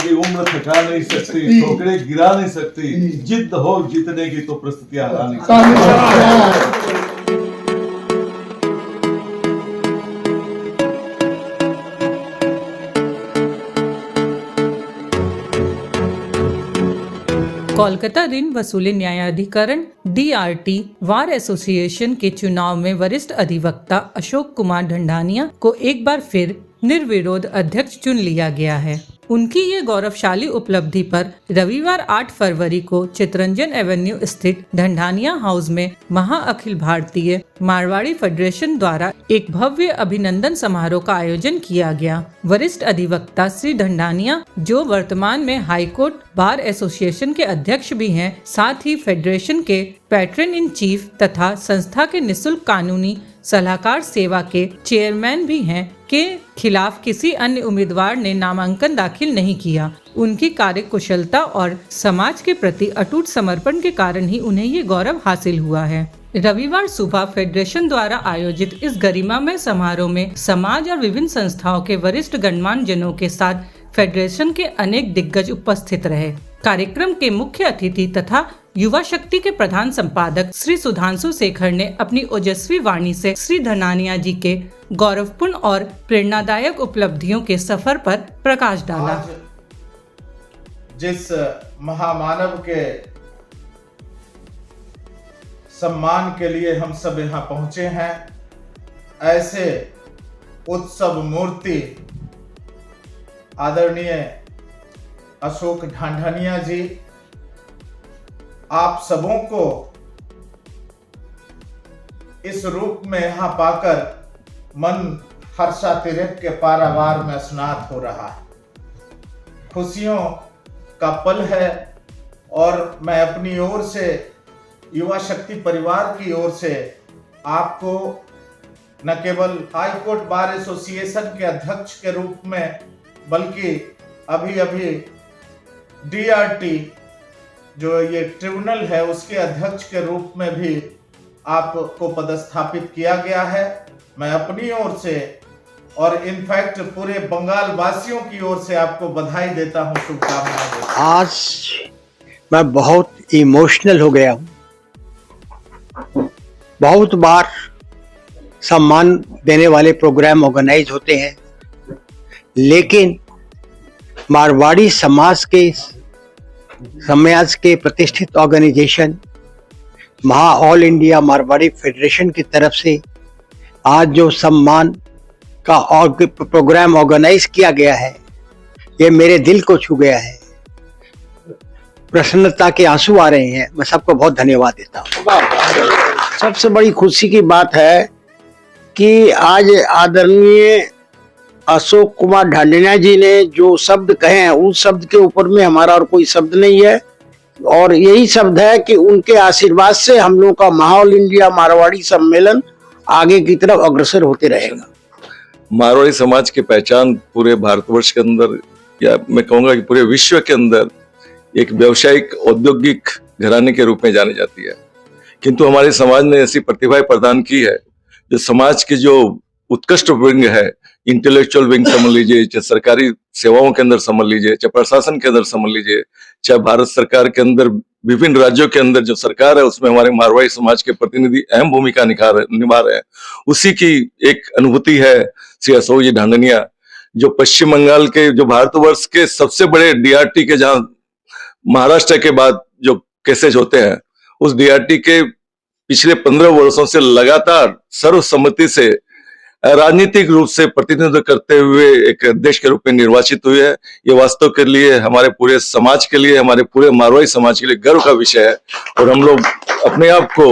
हमारी उम्र थका नहीं सकती, ठोकरे गिरा नहीं सकती, जिद हो जीतने की तो परिस्थितियां हरा नहीं सकती। कोलकाता ऋण वसूली न्यायाधिकरण DRT बार एसोसिएशन के चुनाव में वरिष्ठ अधिवक्ता अशोक कुमार ढंढानिया को एक बार फिर निर्विरोध अध्यक्ष चुन लिया गया है। उनकी ये गौरवशाली उपलब्धि पर रविवार 8 फरवरी को चितरंजन एवेन्यू स्थित ढंढानिया हाउस में महा अखिल भारतीय मारवाड़ी फेडरेशन द्वारा एक भव्य अभिनंदन समारोह का आयोजन किया गया। वरिष्ठ अधिवक्ता श्री ढंढानिया, जो वर्तमान में हाईकोर्ट बार एसोसिएशन के अध्यक्ष भी हैं, साथ ही फेडरेशन के पैट्रन इन चीफ तथा संस्था के निःशुल्क कानूनी सलाहकार सेवा के चेयरमैन भी हैं, के खिलाफ किसी अन्य उम्मीदवार ने नामांकन दाखिल नहीं किया। उनकी कार्यकुशलता और समाज के प्रति अटूट समर्पण के कारण ही उन्हें ये गौरव हासिल हुआ है। रविवार सुबह फेडरेशन द्वारा आयोजित इस गरिमामय समारोह में समाज और विभिन्न संस्थाओं के वरिष्ठ गणमान्य जनों के साथ फेडरेशन के अनेक दिग्गज उपस्थित रहे। कार्यक्रम के मुख्य अतिथि तथा युवा शक्ति के प्रधान संपादक श्री सुधांशु शेखर ने अपनी ओजस्वी वाणी से श्री ढंढानिया जी के गौरवपूर्ण और प्रेरणादायक उपलब्धियों के सफर पर प्रकाश डाला। जिस महामानव के सम्मान के लिए हम सब यहाँ पहुंचे हैं, ऐसे उत्सव मूर्ति आदरणीय अशोक ढांढानिया जी, आप सबों को इस रूप में यहाँ पाकर मन हर्षातिरेक के पारावार में स्नात हो रहा है। खुशियों का पल है और मैं अपनी ओर से, युवा शक्ति परिवार की ओर से आपको न केवल हाई कोर्ट बार एसोसिएशन के अध्यक्ष के रूप में, बल्कि अभी अभी DRT जो ये ट्रिब्यूनल है उसके अध्यक्ष के रूप में भी आपको पदस्थापित किया गया है। मैं अपनी ओर से और इनफैक्ट पूरे बंगाल वासियों की ओर से आपको बधाई देता हूं, शुभकामनाएं देता हूं। आज मैं बहुत इमोशनल हो गया हूं। बहुत बार सम्मान देने वाले प्रोग्राम ऑर्गेनाइज होते हैं, लेकिन मारवाड़ी समाज के प्रतिष्ठित ऑर्गेनाइजेशन महा ऑल इंडिया मारवाड़ी फेडरेशन की तरफ से आज जो सम्मान का प्रोग्राम ऑर्गेनाइज किया गया है, ये मेरे दिल को छू गया है। प्रसन्नता के आंसू आ रहे हैं। मैं सबको बहुत धन्यवाद देता हूँ। सबसे बड़ी खुशी की बात है कि आज आदरणीय अशोक कुमार ढांढानिया जी ने जो शब्द कहे हैं, उस शब्द के ऊपर में हमारा और कोई शब्द नहीं है, और यही शब्द है कि उनके आशीर्वाद से हम लोगों का ऑल इंडिया मारवाड़ी सम्मेलन आगे की तरफ अग्रसर होते रहेगा। मारवाड़ी समाज की पहचान पूरे भारतवर्ष के अंदर, या मैं कहूँगा कि पूरे विश्व के अंदर एक व्यावसायिक औद्योगिक घराने के रूप में जानी जाती है। किंतु हमारे समाज ने ऐसी प्रतिभाएं प्रदान की है, जो समाज की जो उत्कृष्ट विंग है, इंटेलेक्चुअल विंग समझ लीजिए, चाहे सरकारी सेवाओं के अंदर समझ लीजिए, चाहे प्रशासन के अंदर समझ लीजिए, चाहे भारत सरकार के अंदर विभिन्न राज्यों के अंदर जो सरकार है उसमें हमारे मारवाड़ी समाज के प्रतिनिधि अहम भूमिका निभा रहे हैं। उसी की एक अनुभूति है श्री अशोक जी ढांढानिया, जो पश्चिम बंगाल के, जो भारतवर्ष के सबसे बड़े DRT के, जहां महाराष्ट्र के बाद जो केसेज होते हैं, उस DRT के पिछले 15 वर्षों से लगातार सर्वसम्मति से राजनीतिक रूप से प्रतिनिधित्व करते हुए एक अध्यक्ष के रूप में निर्वाचित हुए है। ये वास्तव के लिए, हमारे पूरे समाज के लिए, हमारे पूरे मारवाड़ी समाज के लिए गर्व का विषय है, और हम लोग अपने आप को,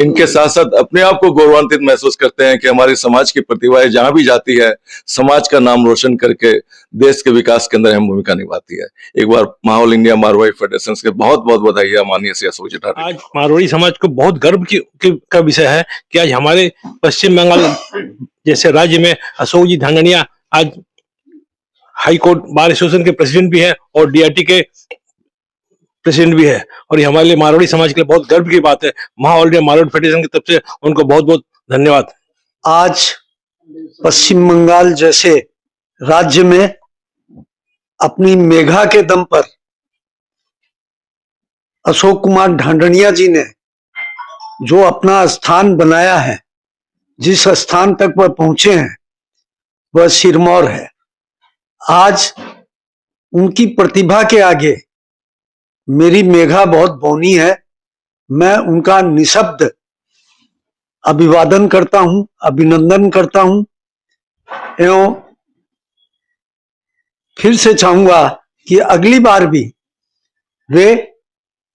इनके साथ साथ अपने आप को गौरवान्वित महसूस करते हैं कि हमारे समाज की प्रतिभाएं जहां भी जाती है, समाज का नाम रोशन करके देश के विकास के अंदर अहम भूमिका निभाती है। एक बार ऑल इंडिया मारवाड़ी फेडरेशन के बहुत बहुत बधाई है माननीय श्री अशोक जी ढांढानिया। आज मारवाड़ी समाज को बहुत गर्व का विषय है कि आज हमारे पश्चिम बंगाल जैसे राज्य में अशोक जी ढांढानिया आज हाई कोर्ट बार एसोसिएशन के प्रेसिडेंट भी है और DRT के प्रेसिडेंट भी है, और ये हमारे लिए मारवाड़ी समाज के लिए बहुत गर्व की बात है। ऑल इंडिया मारवाड़ी फेडरेशन की तरफ से उनको बहुत बहुत धन्यवाद। आज पश्चिम बंगाल जैसे राज्य में अपनी मेघा के दम पर अशोक कुमार ढांडनिया जी ने जो अपना स्थान बनाया है, जिस स्थान तक वह पहुंचे हैं, वह सिरमौर है। आज उनकी प्रतिभा के आगे मेरी मेघा बहुत बौनी है। मैं उनका निशब्द अभिवादन करता हूं, अभिनंदन करता हूं एवं फिर से चाहूंगा कि अगली बार भी वे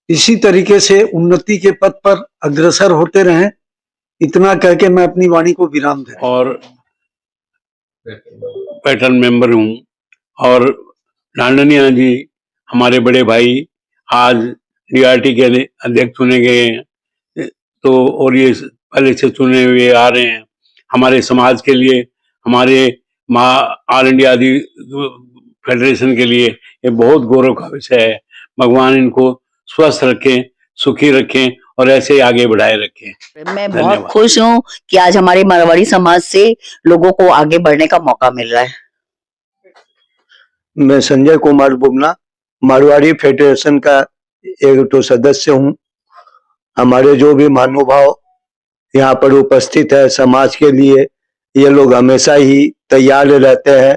इसी तरीके से उन्नति के पथ पर अग्रसर होते रहें। इतना कह के मैं अपनी वाणी को विराम देता हूं। और पैटर्न मेंबर हूँ और ढांडनिया जी हमारे बड़े भाई आज डीआरटी के अध्यक्ष चुने गए हैं, तो और ये पहले से चुने हुए आ रहे हैं हमारे समाज के लिए, हमारे ऑल इंडिया आदि फेडरेशन के लिए ये बहुत गौरव का विषय है। भगवान इनको स्वस्थ रखें, सुखी रखें और ऐसे ही आगे बढ़ाए रखें। मैं बहुत खुश हूँ कि आज हमारे मारवाड़ी समाज से लोगों को आगे बढ़ने का मौका मिल रहा है। मैं संजय कुमार बुमना मारवाड़ी फेडरेशन का एक तो सदस्य हूँ। हमारे जो भी महानुभाव यहाँ पर उपस्थित है समाज के लिए, ये लोग हमेशा ही तैयार रहते हैं,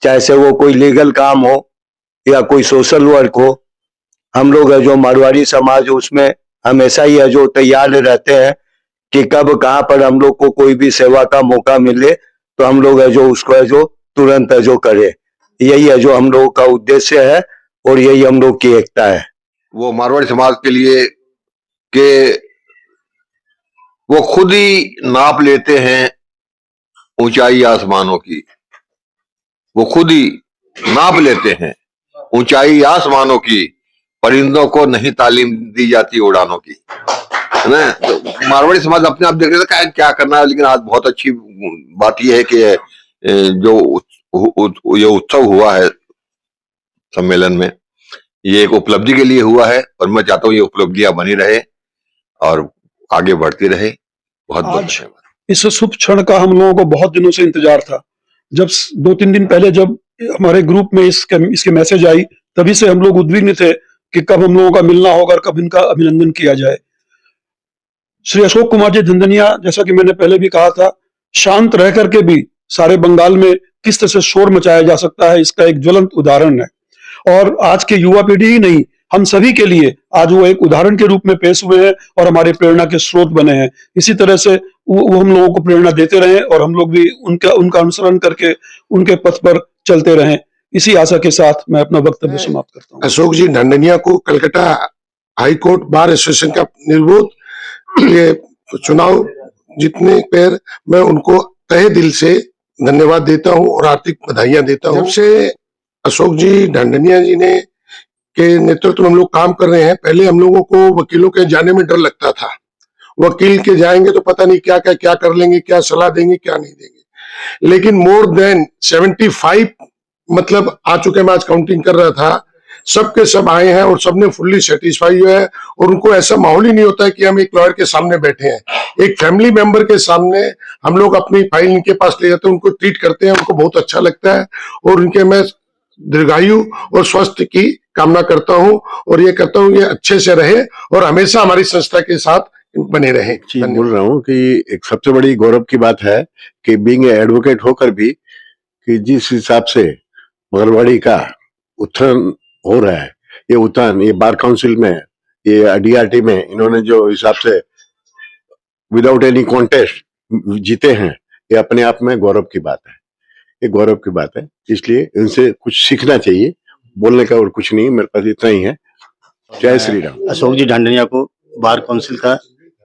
चाहे से वो कोई लीगल काम हो या कोई सोशल वर्क हो। हम लोग है जो मारवाड़ी समाज उसमें हमेशा ही है जो तैयार रहते हैं कि कब कहाँ पर हम लोग को कोई भी सेवा का मौका मिले तो हम लोग है जो उसको है जो तुरंत है जो करे। यही है जो हम लोगों का उद्देश्य है और यही हम लोग की एकता है। वो मारवाड़ी समाज के लिए कि वो खुद ही नाप लेते हैं ऊंचाई आसमानों की, वो खुद ही नाप लेते हैं ऊंचाई आसमानों की, परिंदों को नहीं तालीम दी जाती उड़ानों की, है ना। तो मारवाड़ी समाज अपने आप देख रहे थे क्या करना है, लेकिन आज बहुत अच्छी बात यह है कि जो ये उत्सव हुआ है सम्मेलन में, ये एक उपलब्धि के लिए हुआ है और मैं चाहता हूँ ये उपलब्धियां बनी रहे और आगे बढ़ती रहे। बहुत बहुत धन्यवाद। इस शुभ क्षण का हम लोगों को बहुत दिनों से इंतजार था। जब 2-3 दिन पहले जब हमारे ग्रुप में इसके मैसेज आई, तभी से हम लोग उद्विग्न थे कि कब हम लोगों का मिलना होगा और कब इनका अभिनंदन किया जाए। श्री अशोक कुमार जी ढांडनिया, जैसा कि मैंने पहले भी कहा था, शांत रह करके भी सारे बंगाल में किस तरह से शोर मचाया जा सकता है, इसका एक ज्वलंत उदाहरण है। और आज के युवा पीढ़ी ही नहीं, हम सभी के लिए आज वो एक उदाहरण के रूप में पेश हुए हैं और हमारे प्रेरणा के स्रोत बने हैं। इसी तरह से वो हम लोगों को प्रेरणा देते रहे और हम लोग भी उनका अनुसरण करके उनके पथ पर चलते रहें। इसी आशा के साथ मैं अपना वक्तव्य समाप्त करता हूँ। अशोक जी ढांडनिया को Calcutta high court bar association का निर्विरोध ये चुनाव जीतने पर मैं उनको तहे दिल से धन्यवाद देता हूँ और हार्दिक बधाइयां देता हूँ। जब से अशोक जी ढांडनिया जी ने के नेतृत्व में हम लोग काम कर रहे हैं, पहले हम लोगों को वकीलों के जाने में डर लगता था। वकील के जाएंगे तो पता नहीं क्या कर लेंगे, क्या सलाह देंगे, क्या नहीं देंगे। लेकिन मोर देन 75 मतलब आ चुके, मैं आज काउंटिंग कर रहा था, सबके सब आए हैं और सबने फुल्ली सेटिस्फाई हुआ है और उनको ऐसा माहौल ही नहीं होता है कि हम एक लॉयर के सामने बैठे हैं। एक फैमिली मेंबर के सामने हम लोग अपनी फाइल इनके पास ले जाते हैं, उनको ट्रीट करते हैं, उनको बहुत अच्छा लगता है और उनके मैं दीर्घायु और स्वास्थ्य की कामना करता हूं और ये करता हूं ये अच्छे से रहे और हमेशा हमारी संस्था के साथ बने रहे। बोल रहा हूँ कि एक सबसे बड़ी गौरव की बात है कि बीइंग एडवोकेट होकर भी कि जिस हिसाब से मारवाड़ी का उत्थान हो रहा है, ये उत्थान ये बार काउंसिल में, ये डीआरटी में इन्होंने जो हिसाब से विदाउट एनी कॉन्टेस्ट जीते हैं, ये अपने आप में गौरव की बात है। ये गौरव की बात है, इसलिए इनसे कुछ सीखना चाहिए। बोलने का और कुछ नहीं, मेरे पास इतना ही है। जय श्री राम। अशोक जी ढांडनिया को बार काउंसिल का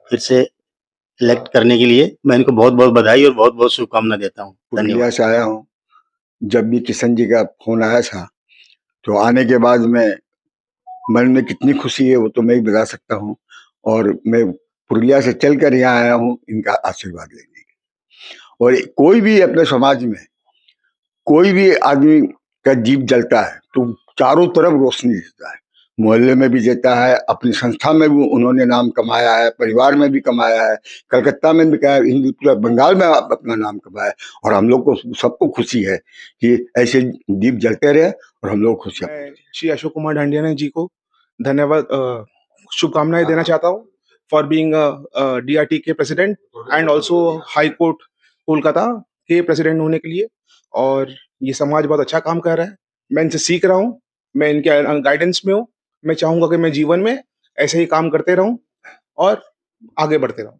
फिर से इलेक्ट करने के लिए मैं इनको बहुत बहुत बधाई और बहुत बहुत शुभकामना देता हूँ। धन्यवाद से आया हूँ। जब भी किशन जी का फोन आया था तो आने के बाद मन में कितनी खुशी है वो तो मैं ही बता सकता हूँ। और मैं पुरुलिया से चल कर यहाँ आया हूँ इनका आशीर्वाद लेने के। और कोई भी अपने समाज में कोई भी आदमी का जीव जलता है तो चारों तरफ रोशनी देता है। मोहल्ले में भी देता है, अपनी संस्था में भी उन्होंने नाम कमाया है, परिवार में भी कमाया है, कलकत्ता में भी कहा, हिंदू पूरा बंगाल में अपना नाम कमाया है। और हम लोग को सबको खुशी है कि ऐसे दीप जलते रहे और हम लोग खुश हैं। श्री अशोक कुमार ढांडियाना जी को धन्यवाद, शुभकामनाएं देना चाहता हूँ फॉर बीइंग DRT के president and also high court Kolkata के प्रेसिडेंट होने के लिए। और ये समाज बहुत अच्छा काम कर रहा है, मैं इनसे सीख रहा हूँ, मैं इनके गाइडेंस में हूँ। मैं चाहूंगा कि मैं जीवन में ऐसे ही काम करते रहूं और आगे बढ़ते रहूं।